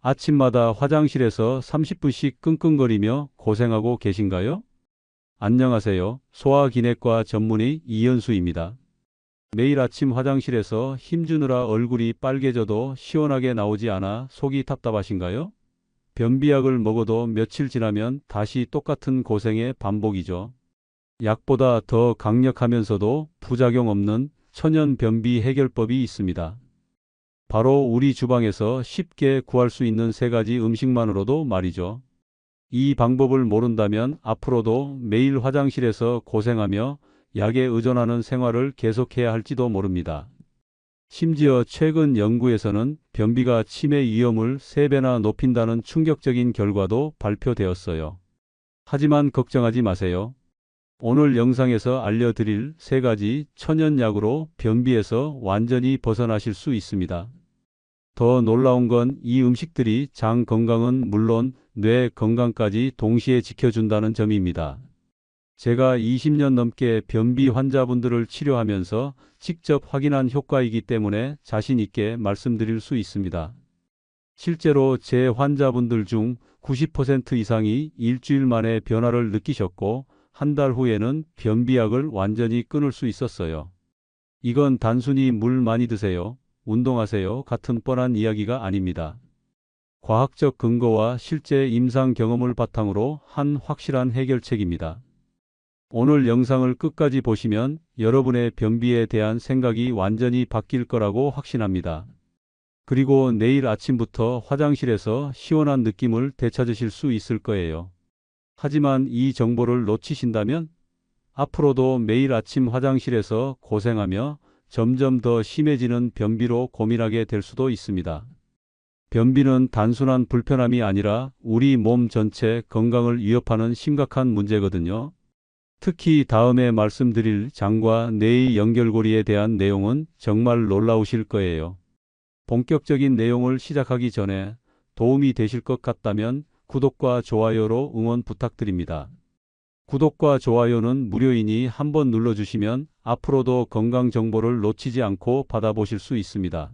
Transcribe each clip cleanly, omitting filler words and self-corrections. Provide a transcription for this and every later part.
아침마다 화장실에서 30분씩 끙끙거리며 고생하고 계신가요? 안녕하세요. 소화기내과 전문의 이현수입니다. 매일 아침 화장실에서 힘주느라 얼굴이 빨개져도 시원하게 나오지 않아 속이 답답하신가요? 변비약을 먹어도 며칠 지나면 다시 똑같은 고생의 반복이죠. 약보다 더 강력하면서도 부작용 없는 천연 변비 해결법이 있습니다. 바로 우리 주방에서 쉽게 구할 수 있는 세 가지 음식만으로도 말이죠. 이 방법을 모른다면 앞으로도 매일 화장실에서 고생하며 약에 의존하는 생활을 계속해야 할지도 모릅니다. 심지어 최근 연구에서는 변비가 치매 위험을 3배나 높인다는 충격적인 결과도 발표되었어요. 하지만 걱정하지 마세요. 오늘 영상에서 알려드릴 3가지 천연약으로 변비에서 완전히 벗어나실 수 있습니다. 더 놀라운 건 이 음식들이 장 건강은 물론 뇌 건강까지 동시에 지켜준다는 점입니다. 제가 20년 넘게 변비 환자분들을 치료하면서 직접 확인한 효과이기 때문에 자신 있게 말씀드릴 수 있습니다. 실제로 제 환자분들 중 90% 이상이 일주일 만에 변화를 느끼셨고 한 달 후에는 변비약을 완전히 끊을 수 있었어요. 이건 단순히 물 많이 드세요, 운동하세요 같은 뻔한 이야기가 아닙니다. 과학적 근거와 실제 임상 경험을 바탕으로 한 확실한 해결책입니다. 오늘 영상을 끝까지 보시면 여러분의 변비에 대한 생각이 완전히 바뀔 거라고 확신합니다. 그리고 내일 아침부터 화장실에서 시원한 느낌을 되찾으실 수 있을 거예요. 하지만 이 정보를 놓치신다면 앞으로도 매일 아침 화장실에서 고생하며 점점 더 심해지는 변비로 고민하게 될 수도 있습니다. 변비는 단순한 불편함이 아니라 우리 몸 전체 건강을 위협하는 심각한 문제거든요. 특히 다음에 말씀드릴 장과 뇌의 연결고리에 대한 내용은 정말 놀라우실 거예요. 본격적인 내용을 시작하기 전에 도움이 되실 것 같다면 구독과 좋아요로 응원 부탁드립니다. 구독과 좋아요는 무료이니 한번 눌러주시면 앞으로도 건강 정보를 놓치지 않고 받아보실 수 있습니다.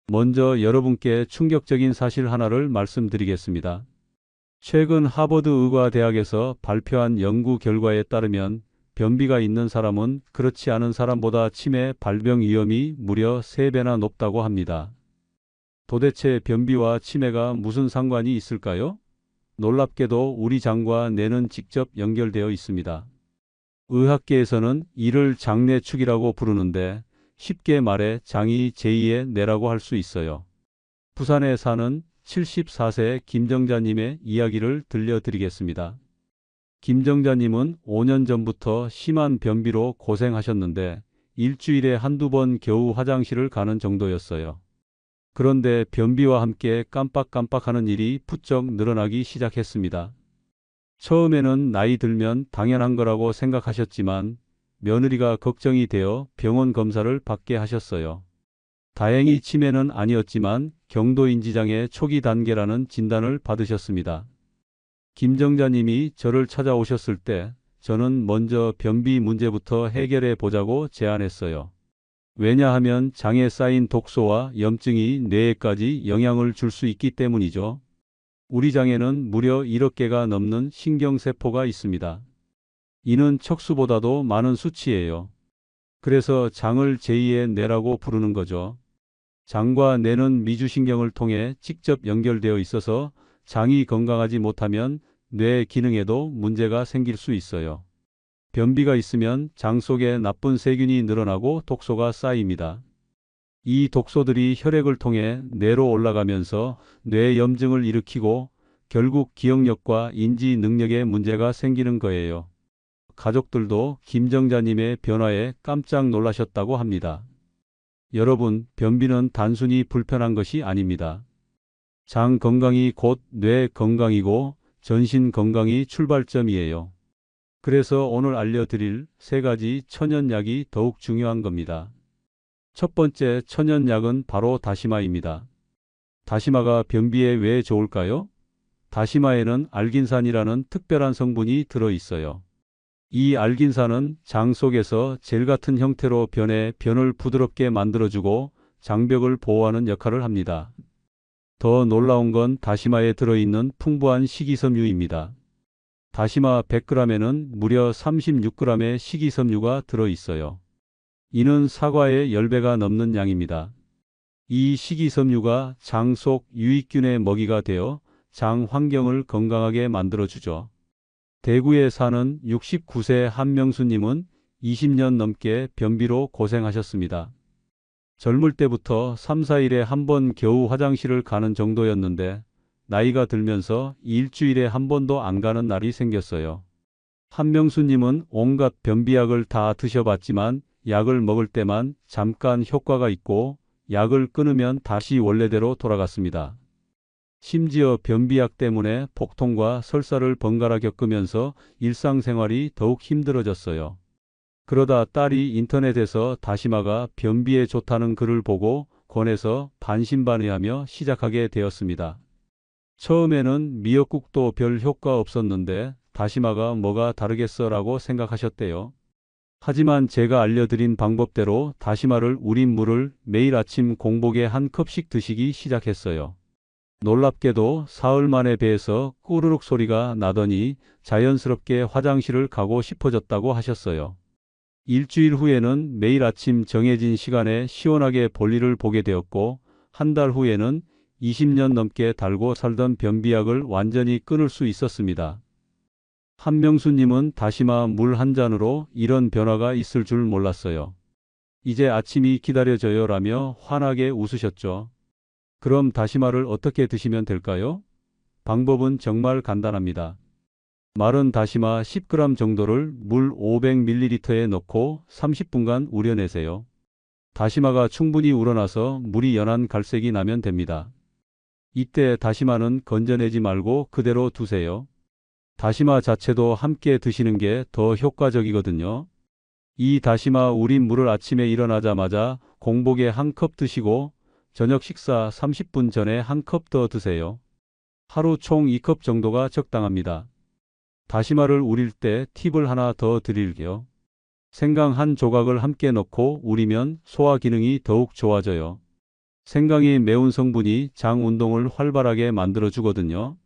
먼저 여러분께 충격적인 사실 하나를 말씀드리겠습니다. 최근 하버드 의과대학에서 발표한 연구 결과에 따르면 변비가 있는 사람은 그렇지 않은 사람보다 치매 발병 위험이 무려 3배나 높다고 합니다. 도대체 변비와 치매가 무슨 상관이 있을까요? 놀랍게도 우리 장과 뇌는 직접 연결되어 있습니다. 의학계에서는 이를 장내축이라고 부르는데 쉽게 말해 장이 제2의 뇌라고 할 수 있어요. 부산에 사는 74세 김정자님의 이야기를 들려드리겠습니다. 김정자님은 5년 전부터 심한 변비로 고생하셨는데 일주일에 한두 번 겨우 화장실을 가는 정도였어요. 그런데 변비와 함께 깜빡깜빡하는 일이 부쩍 늘어나기 시작했습니다. 처음에는 나이 들면 당연한 거라고 생각하셨지만 며느리가 걱정이 되어 병원 검사를 받게 하셨어요. 다행히 치매는 아니었지만 경도인지장애 초기 단계라는 진단을 받으셨습니다. 김정자님이 저를 찾아오셨을 때 저는 먼저 변비 문제부터 해결해 보자고 제안했어요. 왜냐하면 장에 쌓인 독소와 염증이 뇌에까지 영향을 줄 수 있기 때문이죠. 우리 장에는 무려 1억 개가 넘는 신경세포가 있습니다. 이는 척수보다도 많은 수치예요. 그래서 장을 제2의 뇌라고 부르는 거죠. 장과 뇌는 미주신경을 통해 직접 연결되어 있어서 장이 건강하지 못하면 뇌 기능에도 문제가 생길 수 있어요. 변비가 있으면 장 속에 나쁜 세균이 늘어나고 독소가 쌓입니다. 이 독소들이 혈액을 통해 뇌로 올라가면서 뇌 염증을 일으키고 결국 기억력과 인지 능력에 문제가 생기는 거예요. 가족들도 김정자님의 변화에 깜짝 놀라셨다고 합니다. 여러분, 변비는 단순히 불편한 것이 아닙니다. 장 건강이 곧 뇌 건강이고 전신 건강이 출발점이에요. 그래서 오늘 알려드릴 3가지 천연약이 더욱 중요한 겁니다. 첫 번째 천연약은 바로 다시마입니다. 다시마가 변비에 왜 좋을까요? 다시마에는 알긴산이라는 특별한 성분이 들어있어요. 이 알긴산은 장 속에서 젤 같은 형태로 변해 변을 부드럽게 만들어주고 장벽을 보호하는 역할을 합니다. 더 놀라운 건 다시마에 들어있는 풍부한 식이섬유입니다. 다시마 100g에는 무려 36g의 식이섬유가 들어있어요. 이는 사과의 10배가 넘는 양입니다. 이 식이섬유가 장 속 유익균의 먹이가 되어 장 환경을 건강하게 만들어주죠. 대구에 사는 69세 한명수님은 20년 넘게 변비로 고생하셨습니다. 젊을 때부터 3, 4일에 한 번 겨우 화장실을 가는 정도였는데 나이가 들면서 일주일에 한 번도 안 가는 날이 생겼어요. 한명수님은 온갖 변비약을 다 드셔봤지만 약을 먹을 때만 잠깐 효과가 있고 약을 끊으면 다시 원래대로 돌아갔습니다. 심지어 변비약 때문에 복통과 설사를 번갈아 겪으면서 일상생활이 더욱 힘들어졌어요. 그러다 딸이 인터넷에서 다시마가 변비에 좋다는 글을 보고 권해서 반신반의하며 시작하게 되었습니다. 처음에는 미역국도 별 효과 없었는데 다시마가 뭐가 다르겠어라고 생각하셨대요. 하지만 제가 알려드린 방법대로 다시마를 우린 물을 매일 아침 공복에 한 컵씩 드시기 시작했어요. 놀랍게도 사흘 만에 배에서 꾸르륵 소리가 나더니 자연스럽게 화장실을 가고 싶어졌다고 하셨어요. 일주일 후에는 매일 아침 정해진 시간에 시원하게 볼일을 보게 되었고 한 달 후에는 20년 넘게 달고 살던 변비약을 완전히 끊을 수 있었습니다. 한명수님은 다시마 물 한 잔으로 이런 변화가 있을 줄 몰랐어요. 이제 아침이 기다려져요 라며 환하게 웃으셨죠. 그럼 다시마를 어떻게 드시면 될까요? 방법은 정말 간단합니다. 마른 다시마 10g 정도를 물 500ml에 넣고 30분간 우려내세요. 다시마가 충분히 우러나서 물이 연한 갈색이 나면 됩니다. 이때 다시마는 건져내지 말고 그대로 두세요. 다시마 자체도 함께 드시는 게 더 효과적이거든요. 이 다시마 우린 물을 아침에 일어나자마자 공복에 한 컵 드시고 저녁 식사 30분 전에 한 컵 더 드세요. 하루 총 2컵 정도가 적당합니다. 다시마를 우릴 때 팁을 하나 더 드릴게요. 생강 한 조각을 함께 넣고 우리면 소화 기능이 더욱 좋아져요. 생강이 매운 성분이 장 운동을 활발하게 만들어주거든요.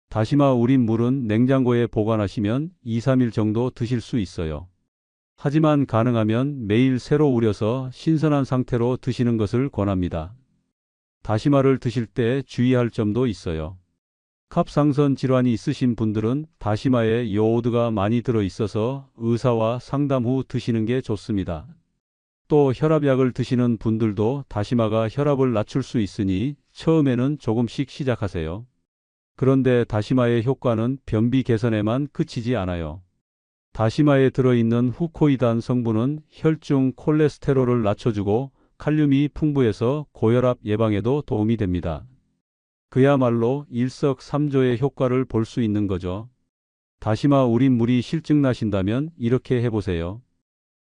다시마 우린 물은 냉장고에 보관하시면 2, 3일 정도 드실 수 있어요. 하지만 가능하면 매일 새로 우려서 신선한 상태로 드시는 것을 권합니다. 다시마를 드실 때 주의할 점도 있어요. 갑상선 질환이 있으신 분들은 다시마에 요오드가 많이 들어있어서 의사와 상담 후 드시는 게 좋습니다. 또 혈압약을 드시는 분들도 다시마가 혈압을 낮출 수 있으니 처음에는 조금씩 시작하세요. 그런데 다시마의 효과는 변비 개선에만 그치지 않아요. 다시마에 들어있는 후코이단 성분은 혈중 콜레스테롤을 낮춰주고 칼륨이 풍부해서 고혈압 예방에도 도움이 됩니다. 그야말로 일석삼조의 효과를 볼 수 있는 거죠. 다시마 우린 물이 실증 나신다면 이렇게 해보세요.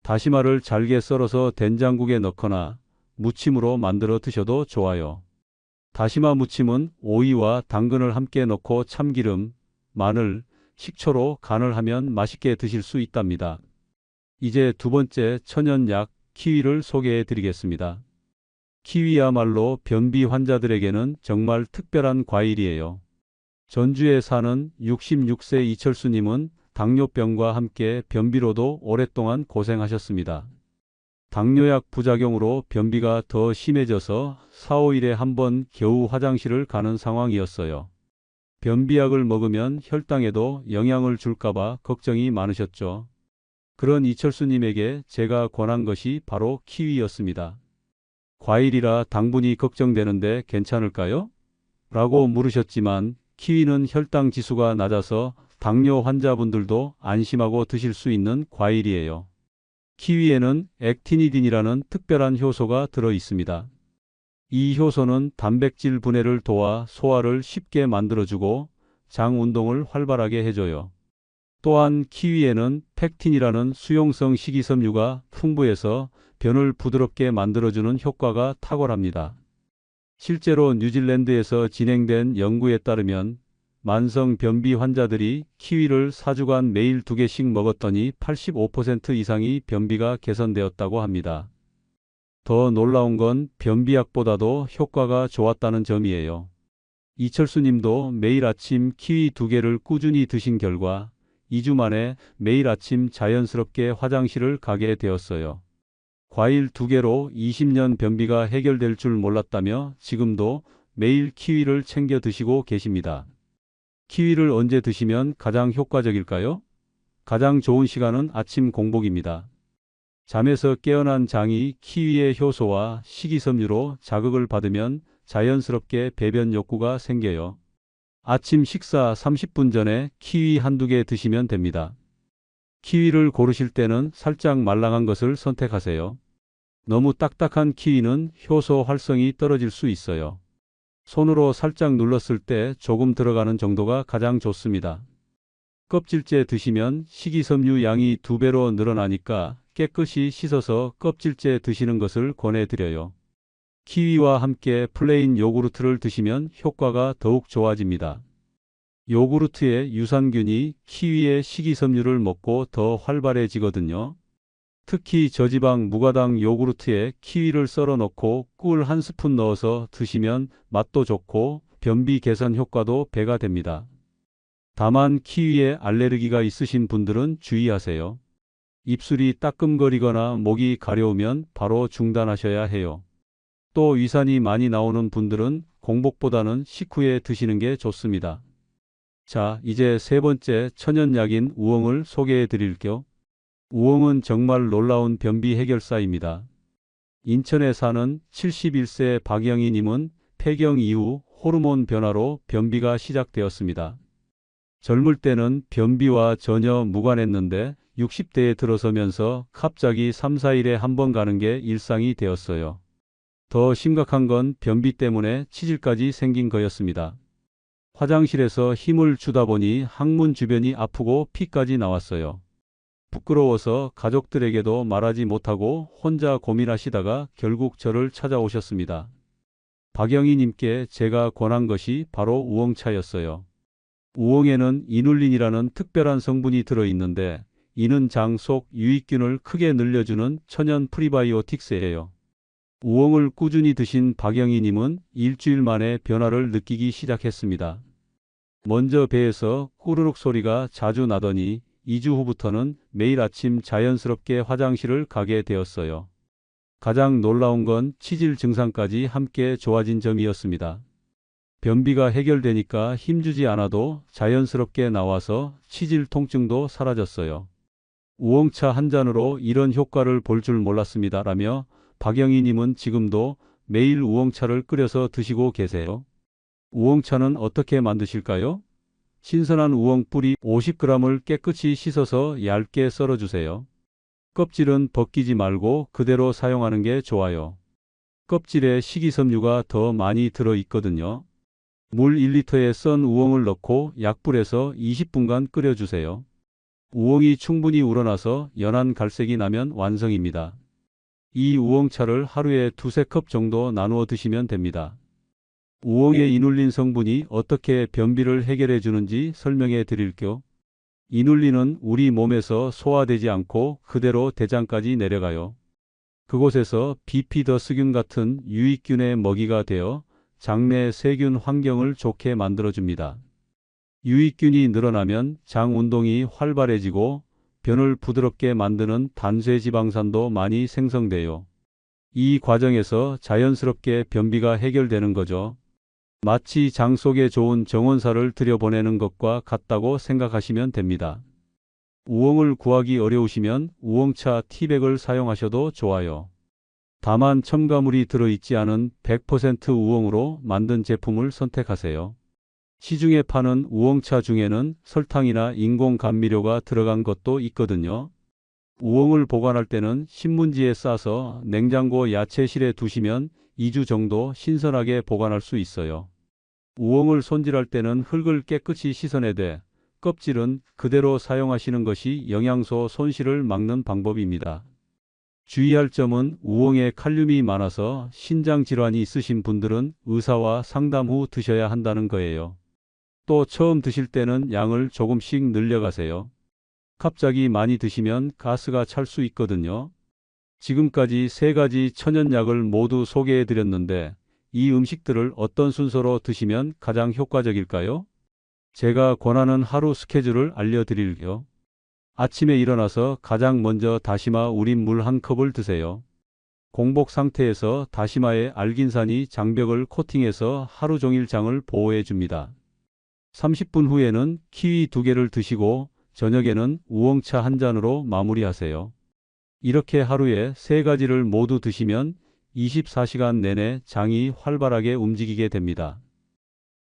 다시마를 잘게 썰어서 된장국에 넣거나 무침으로 만들어 드셔도 좋아요. 다시마 무침은 오이와 당근을 함께 넣고 참기름, 마늘, 식초로 간을 하면 맛있게 드실 수 있답니다. 이제 두 번째 천연약 키위를 소개해 드리겠습니다. 키위야말로 변비 환자들에게는 정말 특별한 과일이에요. 전주에 사는 66세 이철수님은 당뇨병과 함께 변비로도 오랫동안 고생하셨습니다. 당뇨약 부작용으로 변비가 더 심해져서 4, 5일에 한 번 겨우 화장실을 가는 상황이었어요. 변비약을 먹으면 혈당에도 영향을 줄까봐 걱정이 많으셨죠. 그런 이철수님에게 제가 권한 것이 바로 키위였습니다. 과일이라 당분이 걱정되는데 괜찮을까요? 라고 물으셨지만 키위는 혈당 지수가 낮아서 당뇨 환자분들도 안심하고 드실 수 있는 과일이에요. 키위에는 액티니딘이라는 특별한 효소가 들어 있습니다. 이 효소는 단백질 분해를 도와 소화를 쉽게 만들어주고 장 운동을 활발하게 해줘요. 또한 키위에는 팩틴이라는 수용성 식이섬유가 풍부해서 변을 부드럽게 만들어주는 효과가 탁월합니다. 실제로 뉴질랜드에서 진행된 연구에 따르면 만성 변비 환자들이 키위를 4주간 매일 2개씩 먹었더니 85% 이상이 변비가 개선되었다고 합니다. 더 놀라운 건 변비약보다도 효과가 좋았다는 점이에요. 이철수 님도 매일 아침 키위 2개를 꾸준히 드신 결과 2주 만에 매일 아침 자연스럽게 화장실을 가게 되었어요. 과일 2개로 20년 변비가 해결될 줄 몰랐다며 지금도 매일 키위를 챙겨 드시고 계십니다. 키위를 언제 드시면 가장 효과적일까요? 가장 좋은 시간은 아침 공복입니다. 잠에서 깨어난 장이 키위의 효소와 식이섬유로 자극을 받으면 자연스럽게 배변 욕구가 생겨요. 아침 식사 30분 전에 키위 한두 개 드시면 됩니다. 키위를 고르실 때는 살짝 말랑한 것을 선택하세요. 너무 딱딱한 키위는 효소 활성이 떨어질 수 있어요. 손으로 살짝 눌렀을 때 조금 들어가는 정도가 가장 좋습니다. 껍질째 드시면 식이섬유 양이 2배로 늘어나니까 깨끗이 씻어서 껍질째 드시는 것을 권해드려요. 키위와 함께 플레인 요구르트를 드시면 효과가 더욱 좋아집니다. 요구르트의 유산균이 키위의 식이섬유를 먹고 더 활발해지거든요. 특히 저지방 무가당 요구르트에 키위를 썰어 넣고 꿀 1스푼 넣어서 드시면 맛도 좋고 변비 개선 효과도 배가 됩니다. 다만 키위에 알레르기가 있으신 분들은 주의하세요. 입술이 따끔거리거나 목이 가려우면 바로 중단하셔야 해요. 또 위산이 많이 나오는 분들은 공복보다는 식후에 드시는 게 좋습니다. 자, 이제 세 번째 천연약인 우엉을 소개해 드릴게요. 우엉은 정말 놀라운 변비 해결사입니다. 인천에 사는 71세 박영희 님은 폐경 이후 호르몬 변화로 변비가 시작되었습니다. 젊을 때는 변비와 전혀 무관했는데 60대에 들어서면서 갑자기 3, 4일에 한 번 가는 게 일상이 되었어요. 더 심각한 건 변비 때문에 치질까지 생긴 거였습니다. 화장실에서 힘을 주다 보니 항문 주변이 아프고 피까지 나왔어요. 부끄러워서 가족들에게도 말하지 못하고 혼자 고민하시다가 결국 저를 찾아오셨습니다. 박영희 님께 제가 권한 것이 바로 우엉차였어요. 우엉에는 이눌린이라는 특별한 성분이 들어있는데 이는 장 속 유익균을 크게 늘려주는 천연 프리바이오틱스예요. 우엉을 꾸준히 드신 박영희 님은 일주일 만에 변화를 느끼기 시작했습니다. 먼저 배에서 꾸르륵 소리가 자주 나더니 2주 후부터는 매일 아침 자연스럽게 화장실을 가게 되었어요. 가장 놀라운 건 치질 증상까지 함께 좋아진 점이었습니다. 변비가 해결되니까 힘주지 않아도 자연스럽게 나와서 치질 통증도 사라졌어요. 우엉차 한 잔으로 이런 효과를 볼 줄 몰랐습니다. 라며 박영희 님은 지금도 매일 우엉차를 끓여서 드시고 계세요. 우엉차는 어떻게 만드실까요? 신선한 우엉 뿌리 50g을 깨끗이 씻어서 얇게 썰어주세요. 껍질은 벗기지 말고 그대로 사용하는 게 좋아요. 껍질에 식이섬유가 더 많이 들어있거든요. 물 1리터에 썬 우엉을 넣고 약불에서 20분간 끓여주세요. 우엉이 충분히 우러나서 연한 갈색이 나면 완성입니다. 이 우엉차를 하루에 2~3컵 정도 나누어 드시면 됩니다. 우엉의 이눌린 성분이 어떻게 변비를 해결해 주는지 설명해 드릴게요. 이눌린은 우리 몸에서 소화되지 않고 그대로 대장까지 내려가요. 그곳에서 비피더스균 같은 유익균의 먹이가 되어 장내 세균 환경을 좋게 만들어줍니다. 유익균이 늘어나면 장 운동이 활발해지고 변을 부드럽게 만드는 단쇄지방산도 많이 생성돼요. 이 과정에서 자연스럽게 변비가 해결되는 거죠. 마치 장 속에 좋은 정원사를 들여보내는 것과 같다고 생각하시면 됩니다. 우엉을 구하기 어려우시면 우엉차 티백을 사용하셔도 좋아요. 다만 첨가물이 들어있지 않은 100% 우엉으로 만든 제품을 선택하세요. 시중에 파는 우엉차 중에는 설탕이나 인공 감미료가 들어간 것도 있거든요. 우엉을 보관할 때는 신문지에 싸서 냉장고 야채실에 두시면 2주 정도 신선하게 보관할 수 있어요. 우엉을 손질할 때는 흙을 깨끗이 씻어내되 껍질은 그대로 사용하시는 것이 영양소 손실을 막는 방법입니다. 주의할 점은 우엉에 칼륨이 많아서 신장 질환이 있으신 분들은 의사와 상담 후 드셔야 한다는 거예요. 또 처음 드실 때는 양을 조금씩 늘려가세요. 갑자기 많이 드시면 가스가 찰 수 있거든요. 지금까지 3가지 천연약을 모두 소개해 드렸는데 이 음식들을 어떤 순서로 드시면 가장 효과적일까요? 제가 권하는 하루 스케줄을 알려드릴게요. 아침에 일어나서 가장 먼저 다시마 우린 물 한 컵을 드세요. 공복 상태에서 다시마에 알긴산이 장벽을 코팅해서 하루 종일 장을 보호해 줍니다. 30분 후에는 키위 2개를 드시고 저녁에는 우엉차 한 잔으로 마무리하세요. 이렇게 하루에 3가지를 모두 드시면 24시간 내내 장이 활발하게 움직이게 됩니다.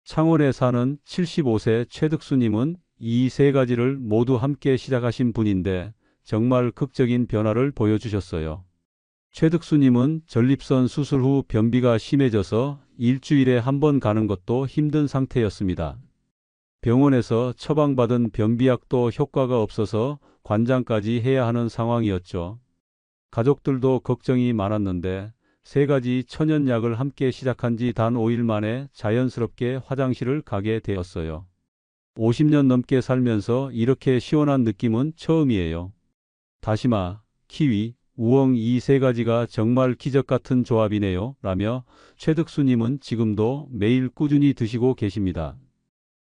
창원에 사는 75세 최득수님은 이 3가지를 모두 함께 시작하신 분인데 정말 극적인 변화를 보여주셨어요. 최득수님은 전립선 수술 후 변비가 심해져서 일주일에 한 번 가는 것도 힘든 상태였습니다. 병원에서 처방받은 변비약도 효과가 없어서 관장까지 해야 하는 상황이었죠. 가족들도 걱정이 많았는데 3가지 천연약을 함께 시작한 지 단 5일 만에 자연스럽게 화장실을 가게 되었어요. 50년 넘게 살면서 이렇게 시원한 느낌은 처음이에요. 다시마, 키위, 우엉 이 3가지가 정말 기적 같은 조합이네요. 라며 최득수님은 지금도 매일 꾸준히 드시고 계십니다.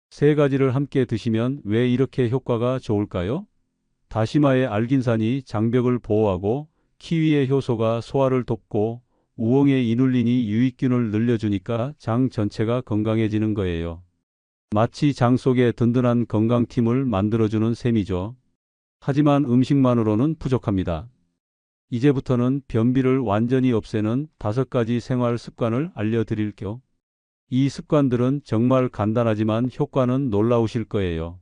3가지를 함께 드시면 왜 이렇게 효과가 좋을까요? 다시마의 알긴산이 장벽을 보호하고 키위의 효소가 소화를 돕고 우엉의 이눌린이 유익균을 늘려주니까 장 전체가 건강해지는 거예요. 마치 장 속에 든든한 건강팀을 만들어주는 셈이죠. 하지만 음식만으로는 부족합니다. 이제부터는 변비를 완전히 없애는 5가지 생활 습관을 알려드릴게요. 이 습관들은 정말 간단하지만 효과는 놀라우실 거예요.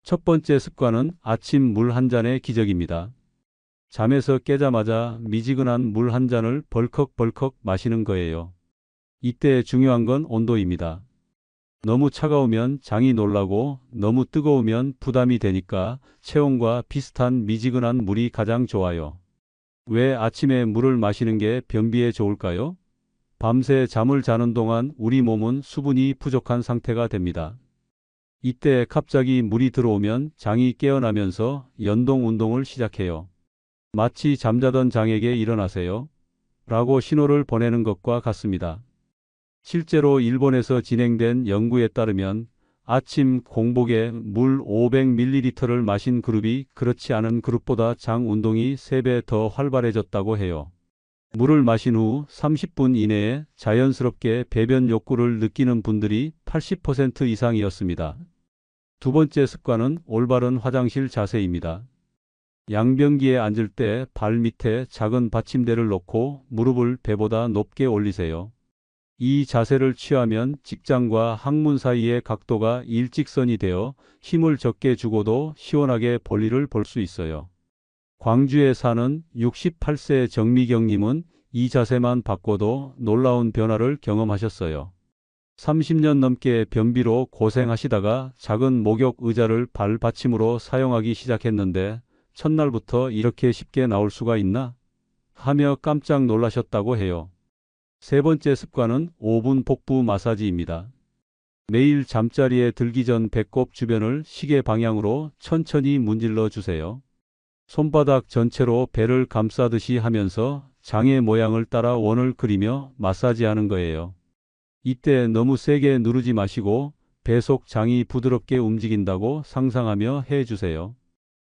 첫 번째 습관은 아침 물 한 잔의 기적입니다. 잠에서 깨자마자 미지근한 물 한 잔을 벌컥벌컥 마시는 거예요. 이때 중요한 건 온도입니다. 너무 차가우면 장이 놀라고 너무 뜨거우면 부담이 되니까 체온과 비슷한 미지근한 물이 가장 좋아요. 왜 아침에 물을 마시는 게 변비에 좋을까요? 밤새 잠을 자는 동안 우리 몸은 수분이 부족한 상태가 됩니다. 이때 갑자기 물이 들어오면 장이 깨어나면서 연동 운동을 시작해요. 마치 잠자던 장에게 일어나세요 라고 신호를 보내는 것과 같습니다. 실제로 일본에서 진행된 연구에 따르면 아침 공복에 물 500ml를 마신 그룹이 그렇지 않은 그룹보다 장 운동이 3배 더 활발해졌다고 해요. 물을 마신 후 30분 이내에 자연스럽게 배변 욕구를 느끼는 분들이 80% 이상이었습니다. 두 번째 습관은 올바른 화장실 자세입니다. 양변기에 앉을 때 발 밑에 작은 받침대를 놓고 무릎을 배보다 높게 올리세요. 이 자세를 취하면 직장과 항문 사이의 각도가 일직선이 되어 힘을 적게 주고도 시원하게 볼일을 볼 수 있어요. 광주에 사는 68세 정미경님은 이 자세만 바꿔도 놀라운 변화를 경험하셨어요. 30년 넘게 변비로 고생하시다가 작은 목욕 의자를 발 받침으로 사용하기 시작했는데 첫날부터 이렇게 쉽게 나올 수가 있나? 하며 깜짝 놀라셨다고 해요. 세 번째 습관은 5분 복부 마사지입니다. 매일 잠자리에 들기 전 배꼽 주변을 시계 방향으로 천천히 문질러 주세요. 손바닥 전체로 배를 감싸듯이 하면서 장의 모양을 따라 원을 그리며 마사지하는 거예요. 이때 너무 세게 누르지 마시고 배 속 장이 부드럽게 움직인다고 상상하며 해주세요.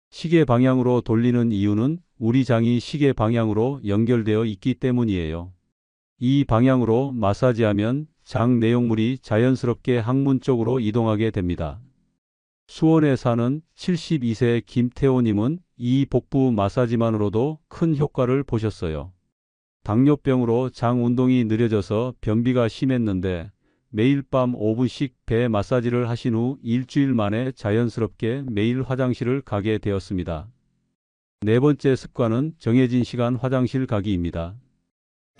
시계 방향으로 돌리는 이유는 우리 장이 시계 방향으로 연결되어 있기 때문이에요. 이 방향으로 마사지하면 장 내용물이 자연스럽게 항문 쪽으로 이동하게 됩니다. 수원에 사는 72세 김태호님은 이 복부 마사지만으로도 큰 효과를 보셨어요. 당뇨병으로 장 운동이 느려져서 변비가 심했는데 매일 밤 5분씩 배 마사지를 하신 후 일주일 만에 자연스럽게 매일 화장실을 가게 되었습니다. 네 번째 습관은 정해진 시간 화장실 가기입니다.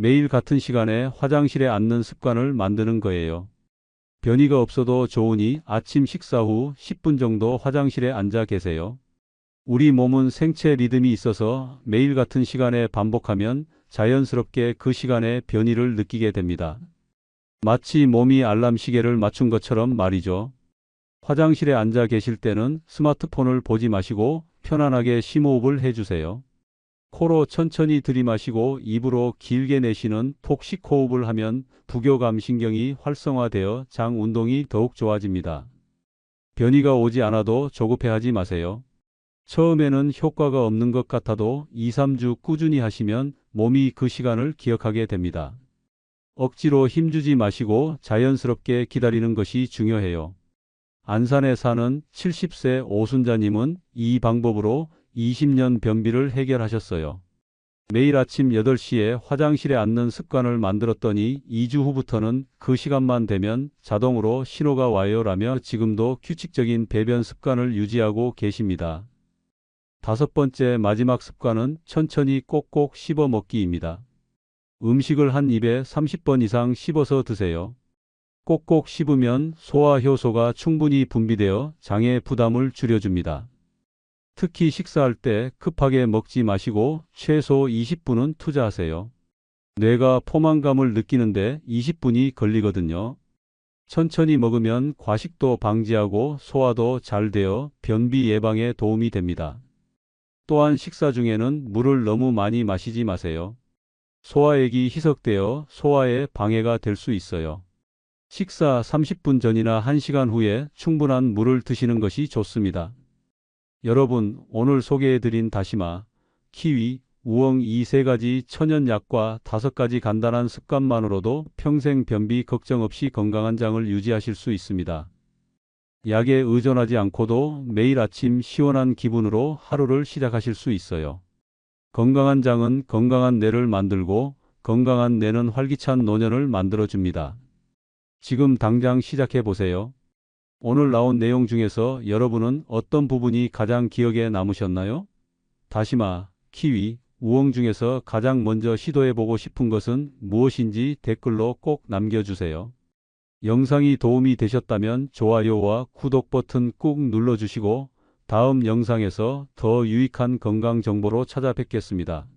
매일 같은 시간에 화장실에 앉는 습관을 만드는 거예요. 변이가 없어도 좋으니 아침 식사 후 10분 정도 화장실에 앉아 계세요. 우리 몸은 생체 리듬이 있어서 매일 같은 시간에 반복하면 자연스럽게 그 시간에 변이를 느끼게 됩니다. 마치 몸이 알람 시계를 맞춘 것처럼 말이죠. 화장실에 앉아 계실 때는 스마트폰을 보지 마시고 편안하게 심호흡을 해주세요. 코로 천천히 들이마시고 입으로 길게 내쉬는 폭식 호흡을 하면 부교감신경이 활성화되어 장 운동이 더욱 좋아집니다. 변이가 오지 않아도 조급해하지 마세요. 처음에는 효과가 없는 것 같아도 2, 3주 꾸준히 하시면 몸이 그 시간을 기억하게 됩니다. 억지로 힘주지 마시고 자연스럽게 기다리는 것이 중요해요. 안산에 사는 70세 오순자님은 이 방법으로 20년 변비를 해결하셨어요. 매일 아침 8시에 화장실에 앉는 습관을 만들었더니 2주 후부터는 그 시간만 되면 자동으로 신호가 와요라며 지금도 규칙적인 배변 습관을 유지하고 계십니다. 5번째 마지막 습관은 천천히 꼭꼭 씹어 먹기입니다. 음식을 한 입에 30번 이상 씹어서 드세요. 꼭꼭 씹으면 소화 효소가 충분히 분비되어 장의 부담을 줄여줍니다. 특히 식사할 때 급하게 먹지 마시고 최소 20분은 투자하세요. 뇌가 포만감을 느끼는데 20분이 걸리거든요. 천천히 먹으면 과식도 방지하고 소화도 잘 되어 변비 예방에 도움이 됩니다. 또한 식사 중에는 물을 너무 많이 마시지 마세요. 소화액이 희석되어 소화에 방해가 될 수 있어요. 식사 30분 전이나 1시간 후에 충분한 물을 드시는 것이 좋습니다. 여러분, 오늘 소개해드린 다시마, 키위, 우엉 이 3가지 천연약과 5가지 간단한 습관만으로도 평생 변비 걱정 없이 건강한 장을 유지하실 수 있습니다. 약에 의존하지 않고도 매일 아침 시원한 기분으로 하루를 시작하실 수 있어요. 건강한 장은 건강한 뇌를 만들고 건강한 뇌는 활기찬 노년을 만들어줍니다. 지금 당장 시작해 보세요. 오늘 나온 내용 중에서 여러분은 어떤 부분이 가장 기억에 남으셨나요? 다시마, 키위, 우엉 중에서 가장 먼저 시도해 보고 싶은 것은 무엇인지 댓글로 꼭 남겨주세요. 영상이 도움이 되셨다면 좋아요와 구독 버튼 꾹 눌러주시고 다음 영상에서 더 유익한 건강 정보로 찾아뵙겠습니다.